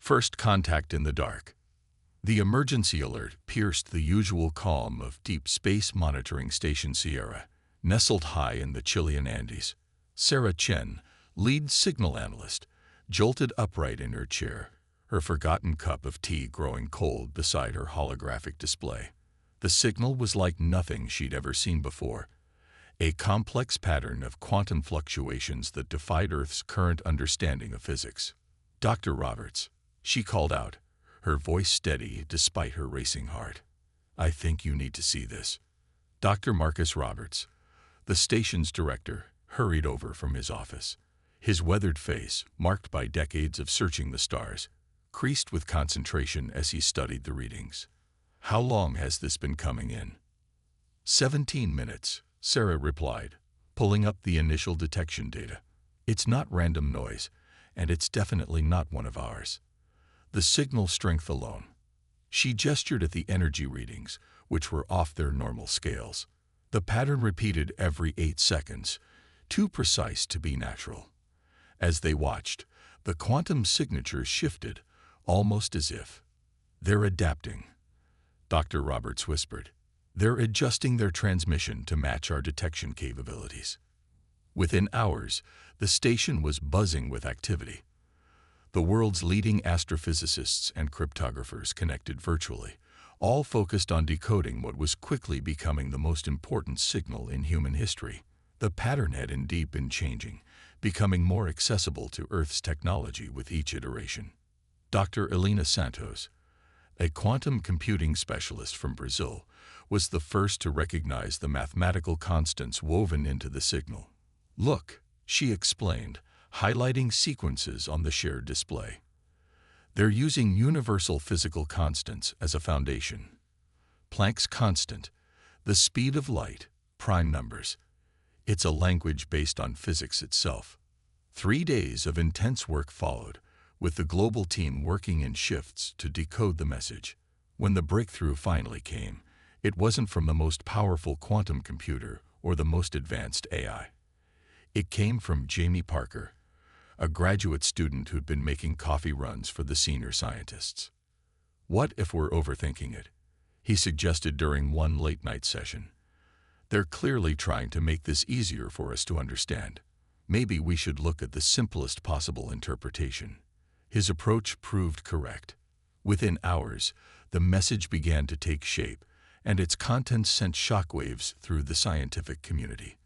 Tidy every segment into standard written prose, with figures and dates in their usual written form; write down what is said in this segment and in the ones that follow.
First contact in the dark. The emergency alert pierced the usual calm of Deep Space Monitoring Station Sierra, nestled high in the Chilean Andes. Sarah Chen, lead signal analyst, jolted upright in her chair, her forgotten cup of tea growing cold beside her holographic display. The signal was like nothing she'd ever seen before, a complex pattern of quantum fluctuations that defied Earth's current understanding of physics. "Dr. Roberts," she called out, her voice steady despite her racing heart. "I think you need to see this." Dr. Marcus Roberts, the station's director, hurried over from his office. His weathered face, marked by decades of searching the stars, creased with concentration as he studied the readings. "How long has this been coming in?" 17 minutes, Sarah replied, pulling up the initial detection data. "It's not random noise, and it's definitely not one of ours. The signal strength alone." She gestured at the energy readings, which were off their normal scales. The pattern repeated every 8 seconds, too precise to be natural. As they watched, the quantum signatures shifted, almost as if "they're adapting," Dr. Roberts whispered. "They're adjusting their transmission to match our detection capabilities." Within hours, the station was buzzing with activity. The world's leading astrophysicists and cryptographers connected virtually, all focused on decoding what was quickly becoming the most important signal in human history. The pattern had indeed been changing, becoming more accessible to Earth's technology with each iteration. Dr. Elena Santos, a quantum computing specialist from Brazil, was the first to recognize the mathematical constants woven into the signal. "Look," she explained, highlighting sequences on the shared display. "They're using universal physical constants as a foundation. Planck's constant, the speed of light, prime numbers. It's a language based on physics itself." 3 days of intense work followed, with the global team working in shifts to decode the message. When the breakthrough finally came, it wasn't from the most powerful quantum computer or the most advanced AI. It came from Jamie Parker, a graduate student who'd been making coffee runs for the senior scientists. "What if we're overthinking it?" he suggested during one late-night session. "They're clearly trying to make this easier for us to understand. Maybe we should look at the simplest possible interpretation." His approach proved correct. Within hours, the message began to take shape, and its contents sent shockwaves through the scientific community.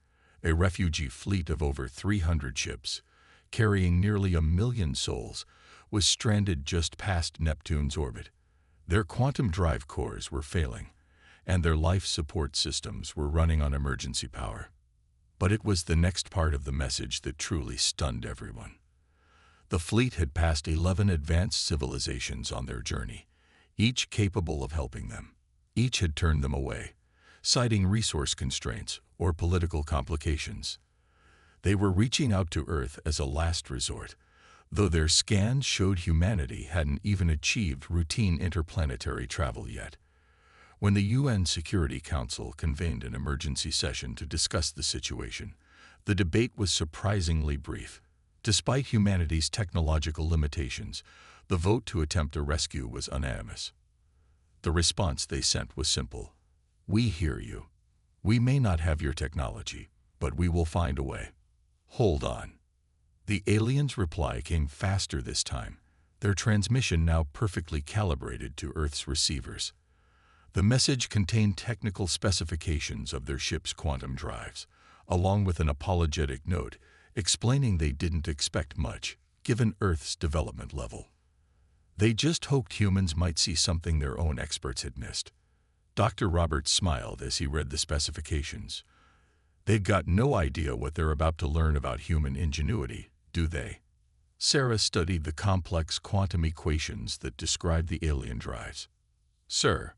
A refugee fleet of over 300 ships, carrying nearly 1 million souls, was stranded just past Neptune's orbit. Their quantum drive cores were failing, and their life support systems were running on emergency power. But it was the next part of the message that truly stunned everyone. The fleet had passed 11 advanced civilizations on their journey, each capable of helping them. Each had turned them away, citing resource constraints or political complications. They were reaching out to Earth as a last resort, though their scans showed humanity hadn't even achieved routine interplanetary travel yet. When the UN Security Council convened an emergency session to discuss the situation, the debate was surprisingly brief. Despite humanity's technological limitations, the vote to attempt a rescue was unanimous. The response they sent was simple: "We hear you. We may not have your technology, but we will find a way. Hold on." The aliens' reply came faster this time, their transmission now perfectly calibrated to Earth's receivers. The message contained technical specifications of their ship's quantum drives, along with an apologetic note explaining they didn't expect much, given Earth's development level. They just hoped humans might see something their own experts had missed. Dr. Roberts smiled as he read the specifications. "They've got no idea what they're about to learn about human ingenuity, do they?" Sarah studied the complex quantum equations that described the alien drives. "Sir,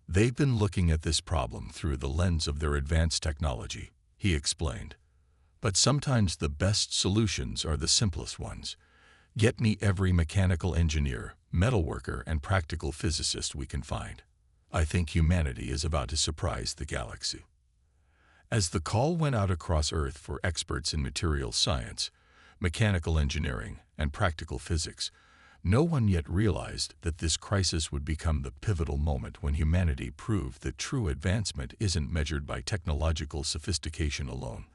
they've been looking at this problem through the lens of their advanced technology," he explained. "But sometimes the best solutions are the simplest ones. Get me every mechanical engineer, metalworker, and practical physicist we can find. I think humanity is about to surprise the galaxy." As the call went out across Earth for experts in materials science, mechanical engineering, and practical physics, No one yet realized that this crisis would become the pivotal moment when humanity proved that true advancement isn't measured by technological sophistication alone,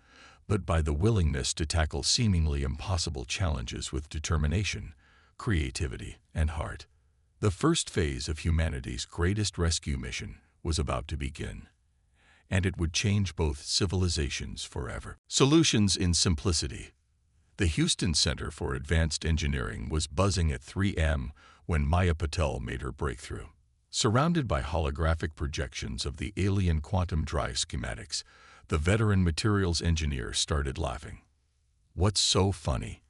but by the willingness to tackle seemingly impossible challenges with determination, creativity, and heart. The first phase of humanity's greatest rescue mission was about to begin, and it would change both civilizations forever. Solutions in simplicity. The Houston Center for Advanced Engineering was buzzing at 3 a.m. when Maya Patel made her breakthrough. Surrounded by holographic projections of the alien quantum drive schematics, the veteran materials engineer started laughing. "What's so funny?"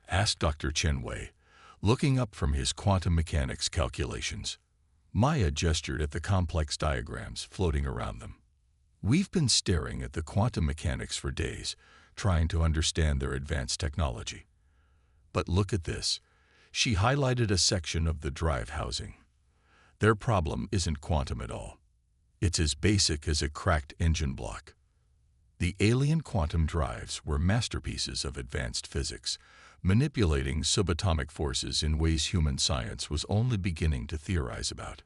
asked Dr. Chen Wei, looking up from his quantum mechanics calculations. Maya gestured at the complex diagrams floating around them. "We've been staring at the quantum mechanics for days, trying to understand their advanced technology. But look at this." She highlighted a section of the drive housing. "Their problem isn't quantum at all. It's as basic as a cracked engine block." The alien quantum drives were masterpieces of advanced physics, manipulating subatomic forces in ways human science was only beginning to theorize about.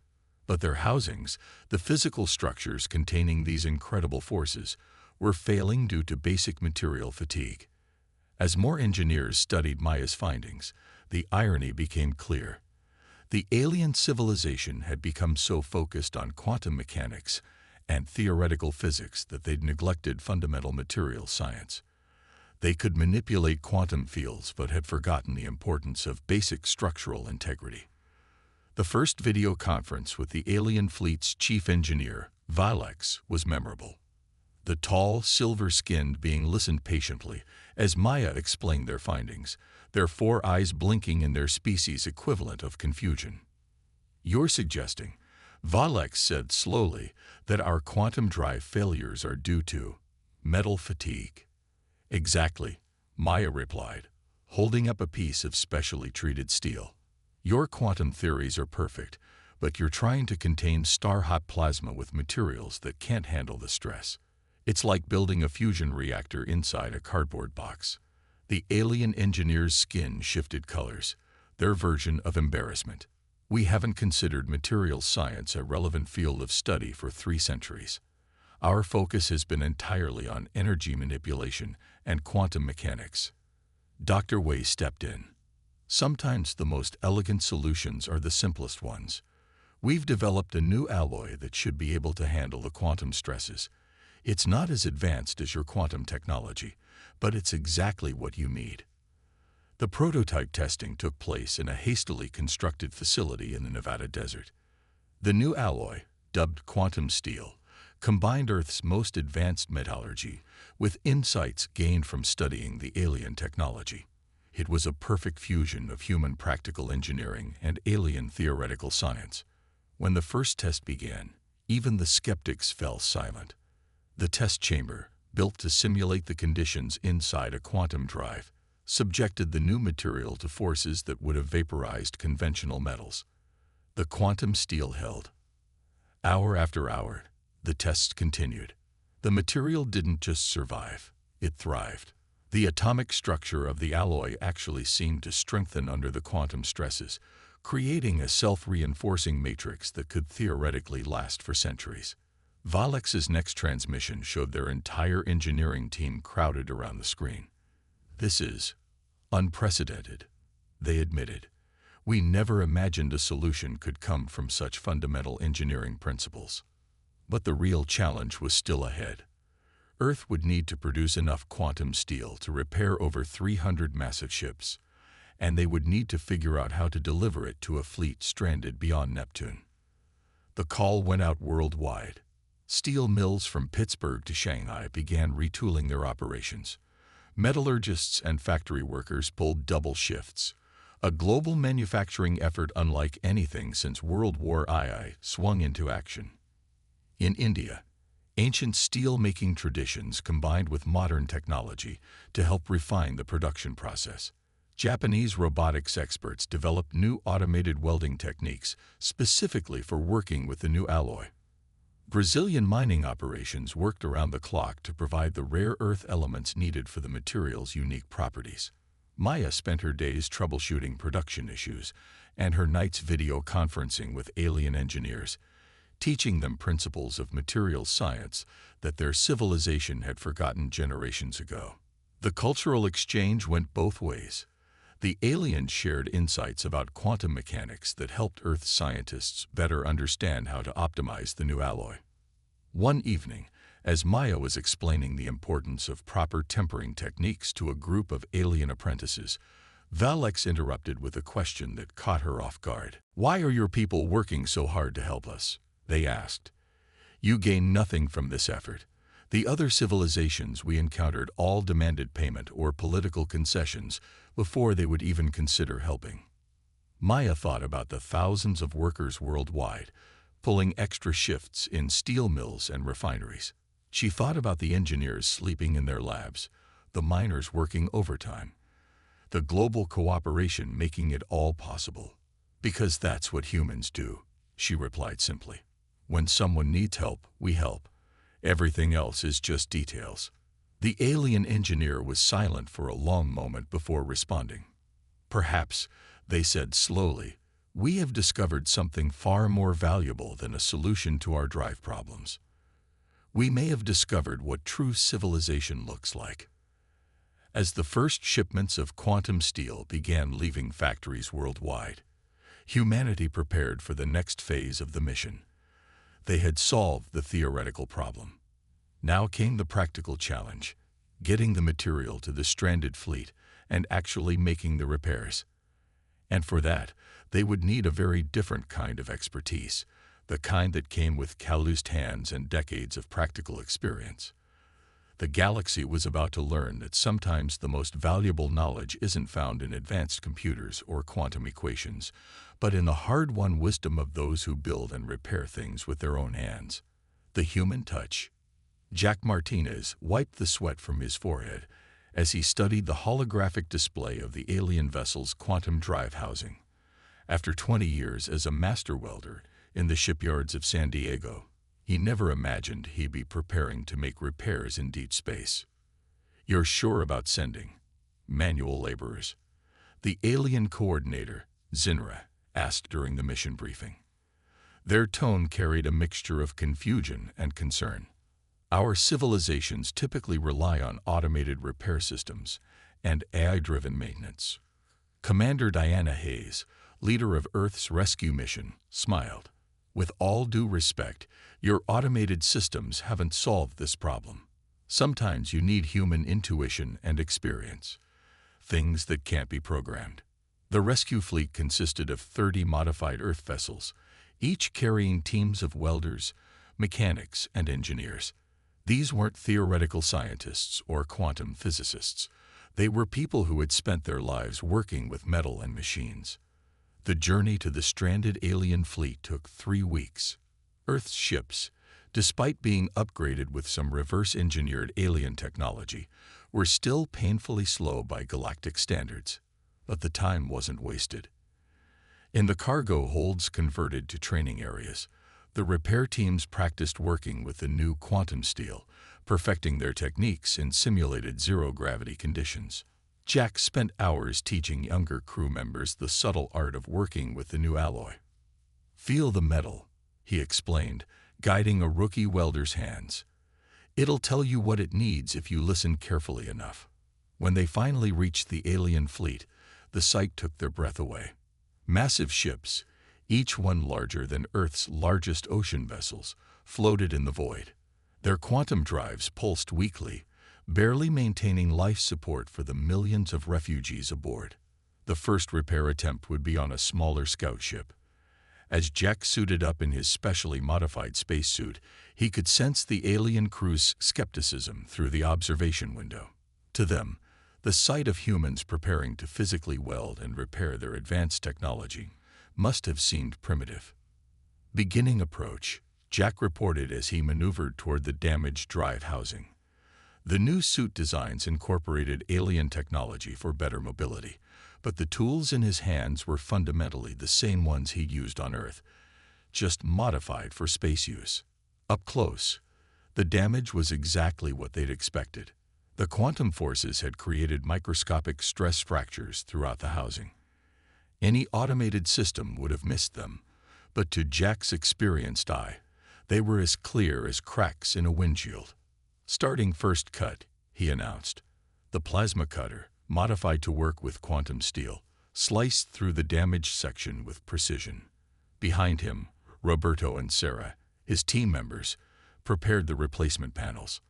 But their housings, the physical structures containing these incredible forces, were failing due to basic material fatigue. As more engineers studied Maya's findings, the irony became clear. The alien civilization had become so focused on quantum mechanics and theoretical physics that they'd neglected fundamental material science. They could manipulate quantum fields but had forgotten the importance of basic structural integrity. The first video conference with the alien fleet's chief engineer, Valex, was memorable. The tall, silver-skinned being listened patiently as Maya explained their findings, their 4 eyes blinking in their species equivalent of confusion. "You're suggesting," Valex said slowly, "that our quantum drive failures are due to metal fatigue." "Exactly," Maya replied, holding up a piece of specially treated steel. "Your quantum theories are perfect, but you're trying to contain star-hot plasma with materials that can't handle the stress. It's like building a fusion reactor inside a cardboard box." The alien engineer's skin shifted colors, their version of embarrassment. "We haven't considered materials science a relevant field of study for 3 centuries. Our focus has been entirely on energy manipulation and quantum mechanics." Dr. Wei stepped in. "Sometimes the most elegant solutions are the simplest ones. We've developed a new alloy that should be able to handle the quantum stresses. It's not as advanced as your quantum technology, but it's exactly what you need." The prototype testing took place in a hastily constructed facility in the Nevada desert. The new alloy, dubbed quantum steel, combined Earth's most advanced metallurgy with insights gained from studying the alien technology. It was a perfect fusion of human practical engineering and alien theoretical science. When the first test began, even the skeptics fell silent. The test chamber, built to simulate the conditions inside a quantum drive, subjected the new material to forces that would have vaporized conventional metals. The quantum steel held. Hour after hour, the tests continued. The material didn't just survive, it thrived. The atomic structure of the alloy actually seemed to strengthen under the quantum stresses, creating a self-reinforcing matrix that could theoretically last for centuries. Valex's next transmission showed their entire engineering team crowded around the screen. "This is unprecedented," they admitted. "We never imagined a solution could come from such fundamental engineering principles." But the real challenge was still ahead. Earth would need to produce enough quantum steel to repair over 300 massive ships, and they would need to figure out how to deliver it to a fleet stranded beyond Neptune. The call went out worldwide. Steel mills from Pittsburgh to Shanghai began retooling their operations. Metallurgists and factory workers pulled double shifts, a global manufacturing effort unlike anything since World War II swung into action. In India, ancient steel-making traditions combined with modern technology to help refine the production process. Japanese robotics experts developed new automated welding techniques specifically for working with the new alloy. Brazilian mining operations worked around the clock to provide the rare earth elements needed for the material's unique properties. Maya spent her days troubleshooting production issues and her nights video conferencing with alien engineers, teaching them principles of material science that their civilization had forgotten generations ago. The cultural exchange went both ways. The aliens shared insights about quantum mechanics that helped Earth scientists better understand how to optimize the new alloy. One evening, as Maya was explaining the importance of proper tempering techniques to a group of alien apprentices, Valex interrupted with a question that caught her off guard. "Why are your people working so hard to help us?" they asked. "You gain nothing from this effort. The other civilizations we encountered all demanded payment or political concessions before they would even consider helping." Maya thought about the thousands of workers worldwide, pulling extra shifts in steel mills and refineries. She thought about the engineers sleeping in their labs, the miners working overtime, the global cooperation making it all possible. "Because that's what humans do," she replied simply. "When someone needs help, we help. Everything else is just details." The alien engineer was silent for a long moment before responding. "Perhaps," they said slowly, "we have discovered something far more valuable than a solution to our drive problems. We may have discovered what true civilization looks like." As the first shipments of quantum steel began leaving factories worldwide, humanity prepared for the next phase of the mission. They had solved the theoretical problem. Now came the practical challenge: getting the material to the stranded fleet and actually making the repairs. And for that, they would need a very different kind of expertise, the kind that came with calloused hands and decades of practical experience. The galaxy was about to learn that sometimes the most valuable knowledge isn't found in advanced computers or quantum equations, but in the hard-won wisdom of those who build and repair things with their own hands. The human touch. Jack Martinez wiped the sweat from his forehead as he studied the holographic display of the alien vessel's quantum drive housing. After 20 years as a master welder in the shipyards of San Diego, he never imagined he'd be preparing to make repairs in deep space. "You're sure about sending manual laborers?" the alien coordinator, Zinra, asked during the mission briefing. Their tone carried a mixture of confusion and concern. "Our civilizations typically rely on automated repair systems and AI-driven maintenance." Commander Diana Hayes, leader of Earth's rescue mission, smiled. "With all due respect, your automated systems haven't solved this problem. Sometimes you need human intuition and experience, things that can't be programmed." The rescue fleet consisted of 30 modified Earth vessels, each carrying teams of welders, mechanics, and engineers. These weren't theoretical scientists or quantum physicists. They were people who had spent their lives working with metal and machines. The journey to the stranded alien fleet took 3 weeks. Earth's ships, despite being upgraded with some reverse-engineered alien technology, were still painfully slow by galactic standards. But the time wasn't wasted. In the cargo holds converted to training areas, the repair teams practiced working with the new quantum steel, perfecting their techniques in simulated zero-gravity conditions. Jack spent hours teaching younger crew members the subtle art of working with the new alloy. "Feel the metal," he explained, guiding a rookie welder's hands. "It'll tell you what it needs if you listen carefully enough." When they finally reached the alien fleet, the sight took their breath away. Massive ships, each one larger than Earth's largest ocean vessels, floated in the void. Their quantum drives pulsed weakly, barely maintaining life support for the millions of refugees aboard. The first repair attempt would be on a smaller scout ship. As Jack suited up in his specially modified spacesuit, he could sense the alien crew's skepticism through the observation window. To them, the sight of humans preparing to physically weld and repair their advanced technology must have seemed primitive. "Beginning approach," Jack reported as he maneuvered toward the damaged drive housing. The new suit designs incorporated alien technology for better mobility, but the tools in his hands were fundamentally the same ones he'd used on Earth, just modified for space use. Up close, the damage was exactly what they'd expected. The quantum forces had created microscopic stress fractures throughout the housing. Any automated system would have missed them, but to Jack's experienced eye, they were as clear as cracks in a windshield. "Starting first cut," he announced. The plasma cutter, modified to work with quantum steel, sliced through the damaged section with precision. Behind him, Roberto and Sarah, his team members, prepared the replacement panels.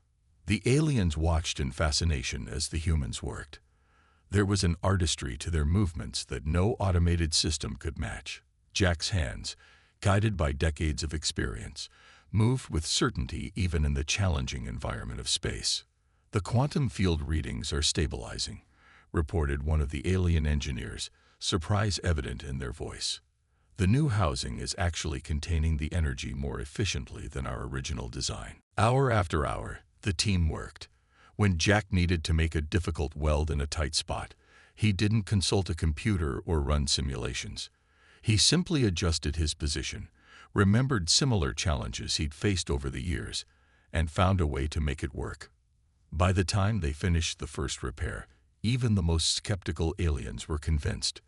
The aliens watched in fascination as the humans worked. There was an artistry to their movements that no automated system could match. Jack's hands, guided by decades of experience, moved with certainty even in the challenging environment of space. "The quantum field readings are stabilizing," reported one of the alien engineers, surprise evident in their voice. "The new housing is actually containing the energy more efficiently than our original design." Hour after hour, the team worked. When Jack needed to make a difficult weld in a tight spot, he didn't consult a computer or run simulations. He simply adjusted his position, remembered similar challenges he'd faced over the years, and found a way to make it work. By the time they finished the first repair, even the most skeptical aliens were convinced.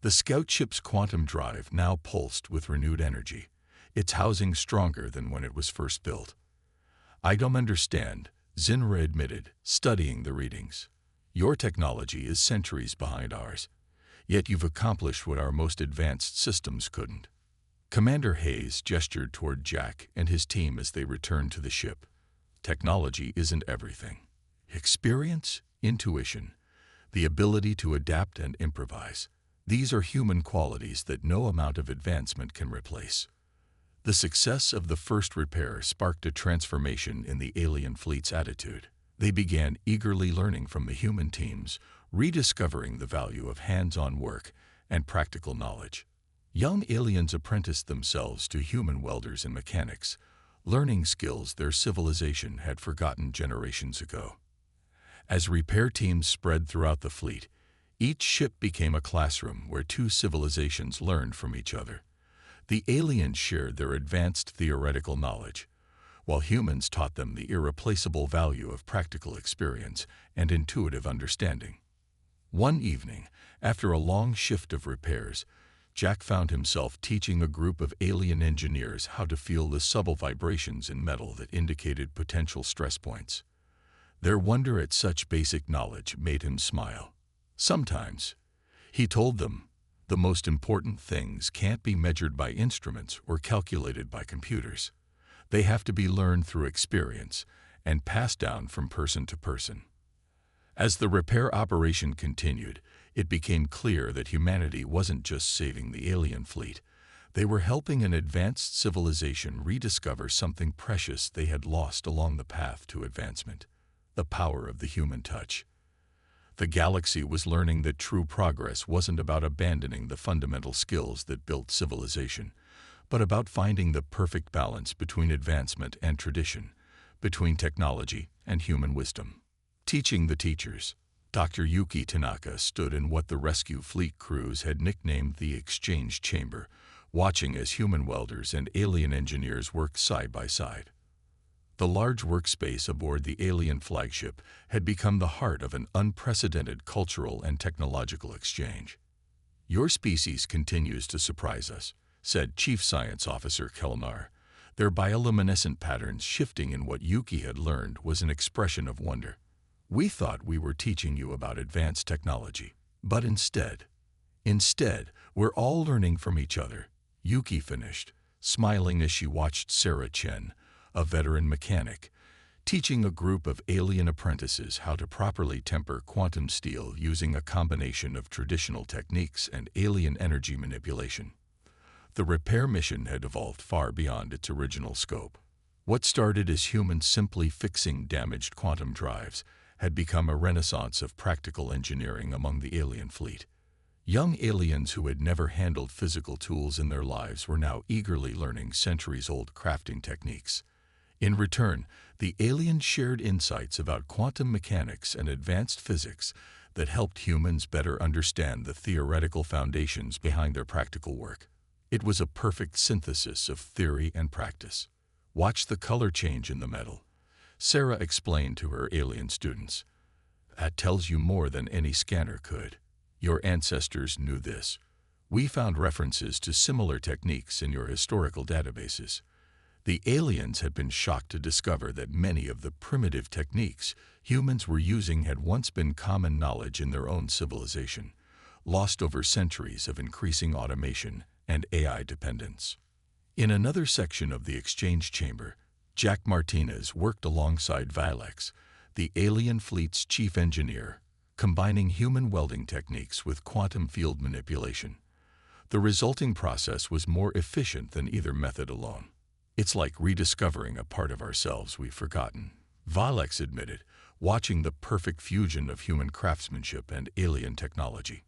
The scout ship's quantum drive now pulsed with renewed energy, its housing stronger than when it was first built. "I don't understand," Zinra admitted, studying the readings. "Your technology is centuries behind ours, yet you've accomplished what our most advanced systems couldn't." Commander Hayes gestured toward Jack and his team as they returned to the ship. "Technology isn't everything. Experience, intuition, the ability to adapt and improvise, these are human qualities that no amount of advancement can replace." The success of the first repair sparked a transformation in the alien fleet's attitude. They began eagerly learning from the human teams, rediscovering the value of hands-on work and practical knowledge. Young aliens apprenticed themselves to human welders and mechanics, learning skills their civilization had forgotten generations ago. As repair teams spread throughout the fleet, each ship became a classroom where two civilizations learned from each other. The aliens shared their advanced theoretical knowledge, while humans taught them the irreplaceable value of practical experience and intuitive understanding. One evening, after a long shift of repairs, Jack found himself teaching a group of alien engineers how to feel the subtle vibrations in metal that indicated potential stress points. Their wonder at such basic knowledge made him smile. "Sometimes," he told them, "the most important things can't be measured by instruments or calculated by computers. They have to be learned through experience and passed down from person to person." As the repair operation continued, it became clear that humanity wasn't just saving the alien fleet. They were helping an advanced civilization rediscover something precious they had lost along the path to advancement: the power of the human touch. The galaxy was learning that true progress wasn't about abandoning the fundamental skills that built civilization, but about finding the perfect balance between advancement and tradition, between technology and human wisdom. Teaching the teachers, Dr. Yuki Tanaka stood in what the rescue fleet crews had nicknamed the exchange chamber, watching as human welders and alien engineers worked side by side. The large workspace aboard the alien flagship had become the heart of an unprecedented cultural and technological exchange. "Your species continues to surprise us," said Chief Science Officer Kelnar. Their bioluminescent patterns shifting in what Yuki had learned was an expression of wonder. "We thought we were teaching you about advanced technology, but instead, we're all learning from each other," Yuki finished, smiling as she watched Sarah Chen, a veteran mechanic, teaching a group of alien apprentices how to properly temper quantum steel using a combination of traditional techniques and alien energy manipulation. The repair mission had evolved far beyond its original scope. What started as humans simply fixing damaged quantum drives had become a renaissance of practical engineering among the alien fleet. Young aliens who had never handled physical tools in their lives were now eagerly learning centuries-old crafting techniques. In return, the aliens shared insights about quantum mechanics and advanced physics that helped humans better understand the theoretical foundations behind their practical work. It was a perfect synthesis of theory and practice. "Watch the color change in the metal," Sarah explained to her alien students. That tells you more than any scanner could. Your ancestors knew this. We found references to similar techniques in your historical databases. The aliens had been shocked to discover that many of the primitive techniques humans were using had once been common knowledge in their own civilization, lost over centuries of increasing automation and AI dependence. In another section of the exchange chamber, Jack Martinez worked alongside Vilex, the alien fleet's chief engineer, combining human welding techniques with quantum field manipulation. The resulting process was more efficient than either method alone. It's like rediscovering a part of ourselves we've forgotten, Vilex admitted, watching the perfect fusion of human craftsmanship and alien technology.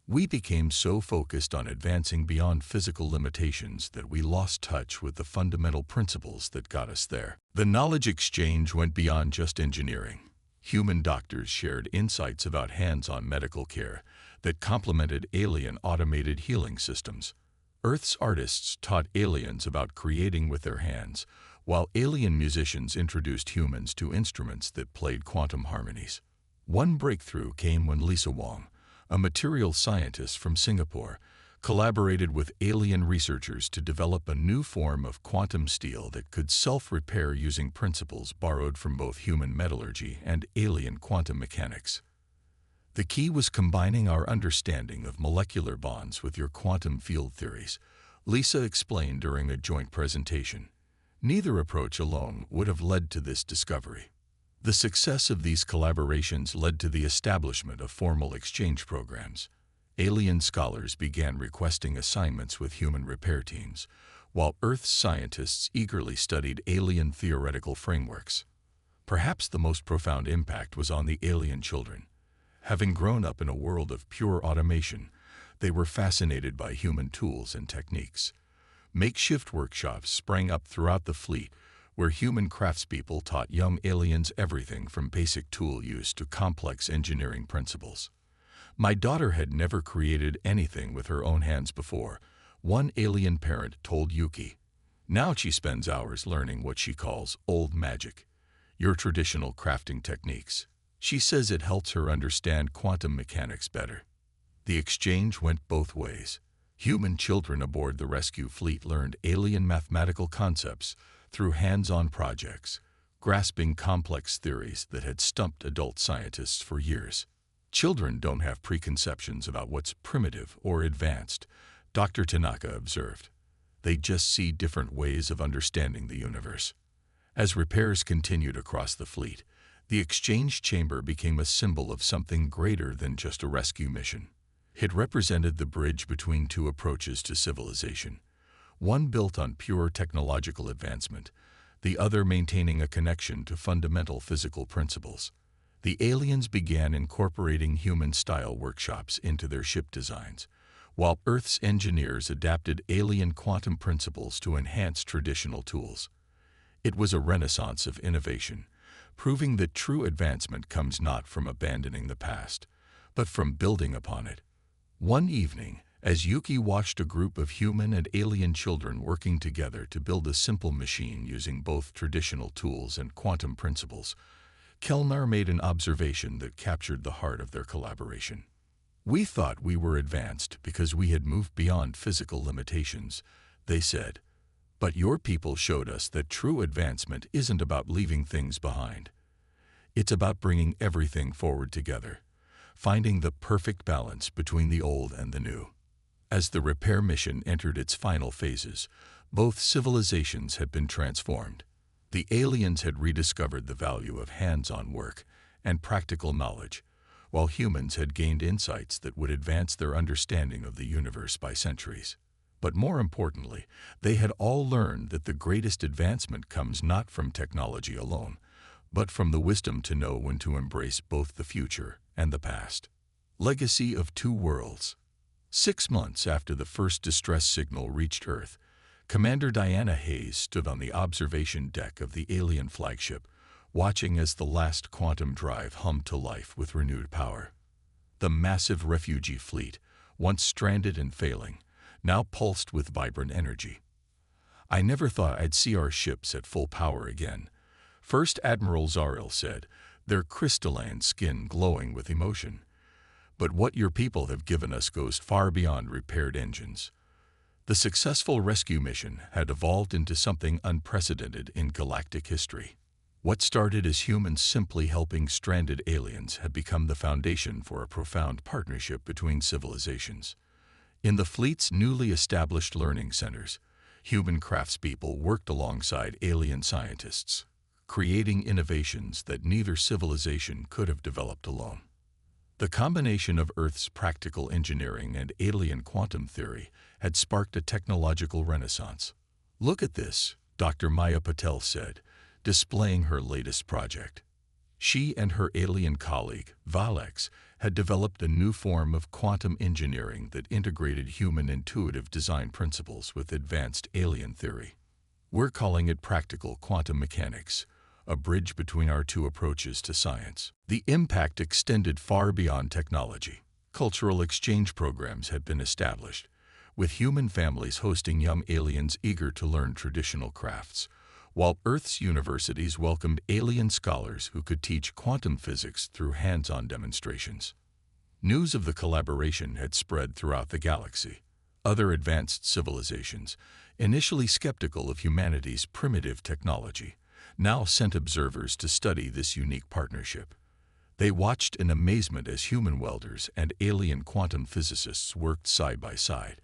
We became so focused on advancing beyond physical limitations that we lost touch with the fundamental principles that got us there. The knowledge exchange went beyond just engineering. Human doctors shared insights about hands-on medical care that complemented alien automated healing systems. Earth's artists taught aliens about creating with their hands, while alien musicians introduced humans to instruments that played quantum harmonies. One breakthrough came when Lisa Wong, a material scientist from Singapore, collaborated with alien researchers to develop a new form of quantum steel that could self-repair using principles borrowed from both human metallurgy and alien quantum mechanics. The key was combining our understanding of molecular bonds with your quantum field theories, Lisa explained during a joint presentation. Neither approach alone would have led to this discovery. The success of these collaborations led to the establishment of formal exchange programs. Alien scholars began requesting assignments with human repair teams, while Earth's scientists eagerly studied alien theoretical frameworks. Perhaps the most profound impact was on the alien children. Having grown up in a world of pure automation, they were fascinated by human tools and techniques. Makeshift workshops sprang up throughout the fleet, where human craftspeople taught young aliens everything from basic tool use to complex engineering principles. My daughter had never created anything with her own hands before, one alien parent told Yuki. Now she spends hours learning what she calls old magic, your traditional crafting techniques. She says it helps her understand quantum mechanics better. The exchange went both ways. Human children aboard the rescue fleet learned alien mathematical concepts through hands-on projects, grasping complex theories that had stumped adult scientists for years. Children don't have preconceptions about what's primitive or advanced, Dr. Tanaka observed. They just see different ways of understanding the universe. As repairs continued across the fleet, the exchange chamber became a symbol of something greater than just a rescue mission. It represented the bridge between two approaches to civilization, one built on pure technological advancement, the other maintaining a connection to fundamental physical principles. The aliens began incorporating human-style workshops into their ship designs, while Earth's engineers adapted alien quantum principles to enhance traditional tools. It was a renaissance of innovation, proving that true advancement comes not from abandoning the past, but from building upon it. One evening, as Yuki watched a group of human and alien children working together to build a simple machine using both traditional tools and quantum principles, Kelnar made an observation that captured the heart of their collaboration. We thought we were advanced because we had moved beyond physical limitations, they said. But your people showed us that true advancement isn't about leaving things behind. It's about bringing everything forward together, finding the perfect balance between the old and the new. As the repair mission entered its final phases, both civilizations had been transformed. The aliens had rediscovered the value of hands-on work and practical knowledge, while humans had gained insights that would advance their understanding of the universe by centuries. But more importantly, they had all learned that the greatest advancement comes not from technology alone, but from the wisdom to know when to embrace both the future and the past. Legacy of Two Worlds. 6 months after the first distress signal reached Earth, Commander Diana Hayes stood on the observation deck of the alien flagship, watching as the last quantum drive hummed to life with renewed power. The massive refugee fleet, once stranded and failing, now pulsed with vibrant energy. I never thought I'd see our ships at full power again, First Admiral Zaril said, their crystalline skin glowing with emotion. But what your people have given us goes far beyond repaired engines. The successful rescue mission had evolved into something unprecedented in galactic history. What started as humans simply helping stranded aliens had become the foundation for a profound partnership between civilizations. In the fleet's newly established learning centers, human craftspeople worked alongside alien scientists, creating innovations that neither civilization could have developed alone. The combination of Earth's practical engineering and alien quantum theory had sparked a technological renaissance. "Look at this," Dr. Maya Patel said, displaying her latest project. She and her alien colleague, Valex, had developed a new form of quantum engineering that integrated human intuitive design principles with advanced alien theory. "We're calling it practical quantum mechanics, a bridge between our two approaches to science." The impact extended far beyond technology. Cultural exchange programs had been established, with human families hosting young aliens eager to learn traditional crafts, while Earth's universities welcomed alien scholars who could teach quantum physics through hands-on demonstrations. News of the collaboration had spread throughout the galaxy. Other advanced civilizations, initially skeptical of humanity's primitive technology, now sent observers to study this unique partnership. They watched in amazement as human welders and alien quantum physicists worked side by side,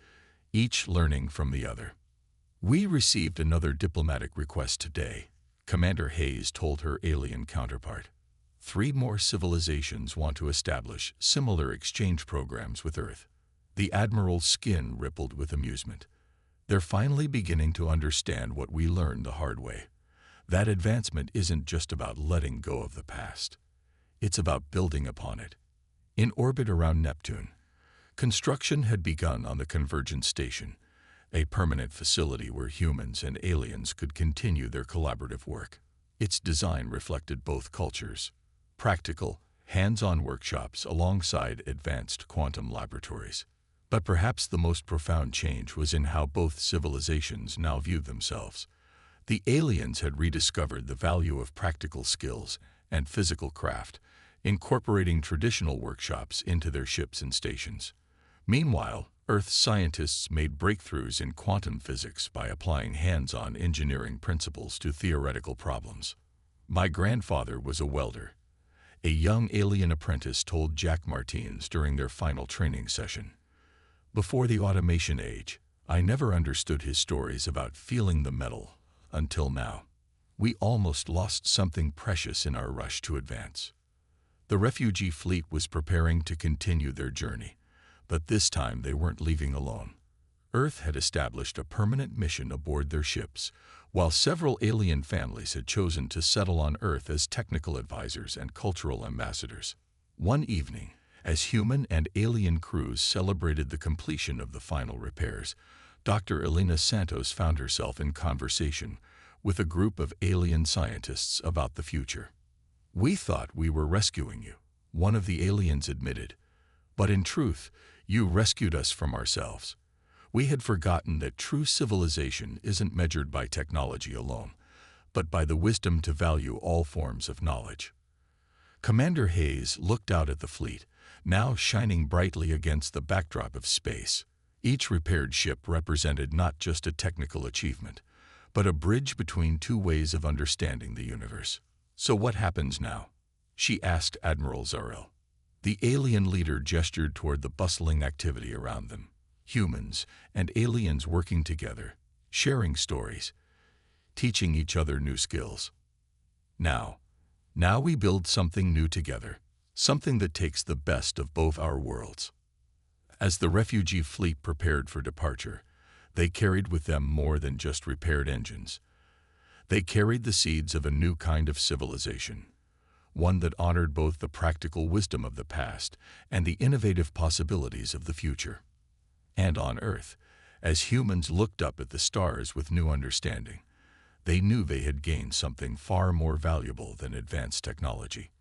each learning from the other. "We received another diplomatic request today," Commander Hayes told her alien counterpart. 3 more civilizations want to establish similar exchange programs with Earth." The Admiral's skin rippled with amusement. "They're finally beginning to understand what we learned the hard way. That advancement isn't just about letting go of the past. It's about building upon it." In orbit around Neptune, construction had begun on the Convergence Station, a permanent facility where humans and aliens could continue their collaborative work. Its design reflected both cultures: practical, hands-on workshops alongside advanced quantum laboratories. But perhaps the most profound change was in how both civilizations now viewed themselves. The aliens had rediscovered the value of practical skills and physical craft, incorporating traditional workshops into their ships and stations. Meanwhile, Earth's scientists made breakthroughs in quantum physics by applying hands-on engineering principles to theoretical problems. "My grandfather was a welder," a young alien apprentice told Jack Martins during their final training session. "Before the automation age, I never understood his stories about feeling the metal until now. We almost lost something precious in our rush to advance." The refugee fleet was preparing to continue their journey, but this time they weren't leaving alone. Earth had established a permanent mission aboard their ships, while several alien families had chosen to settle on Earth as technical advisors and cultural ambassadors. One evening, as human and alien crews celebrated the completion of the final repairs, Dr. Elena Santos found herself in conversation with a group of alien scientists about the future. "We thought we were rescuing you," one of the aliens admitted. "But in truth, you rescued us from ourselves. We had forgotten that true civilization isn't measured by technology alone, but by the wisdom to value all forms of knowledge." Commander Hayes looked out at the fleet, now shining brightly against the backdrop of space. Each repaired ship represented not just a technical achievement, but a bridge between two ways of understanding the universe. "So what happens now?" she asked Admiral Zaril. The alien leader gestured toward the bustling activity around them. Humans and aliens working together, sharing stories, teaching each other new skills. Now we build something new together, something that takes the best of both our worlds." As the refugee fleet prepared for departure, they carried with them more than just repaired engines. They carried the seeds of a new kind of civilization, one that honored both the practical wisdom of the past and the innovative possibilities of the future. And on Earth, as humans looked up at the stars with new understanding, they knew they had gained something far more valuable than advanced technology.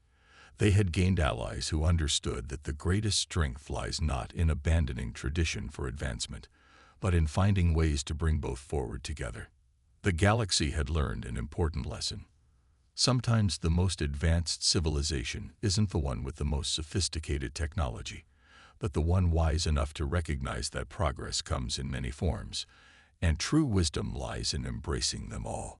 They had gained allies who understood that the greatest strength lies not in abandoning tradition for advancement, but in finding ways to bring both forward together. The galaxy had learned an important lesson. Sometimes the most advanced civilization isn't the one with the most sophisticated technology, but the one wise enough to recognize that progress comes in many forms, and true wisdom lies in embracing them all.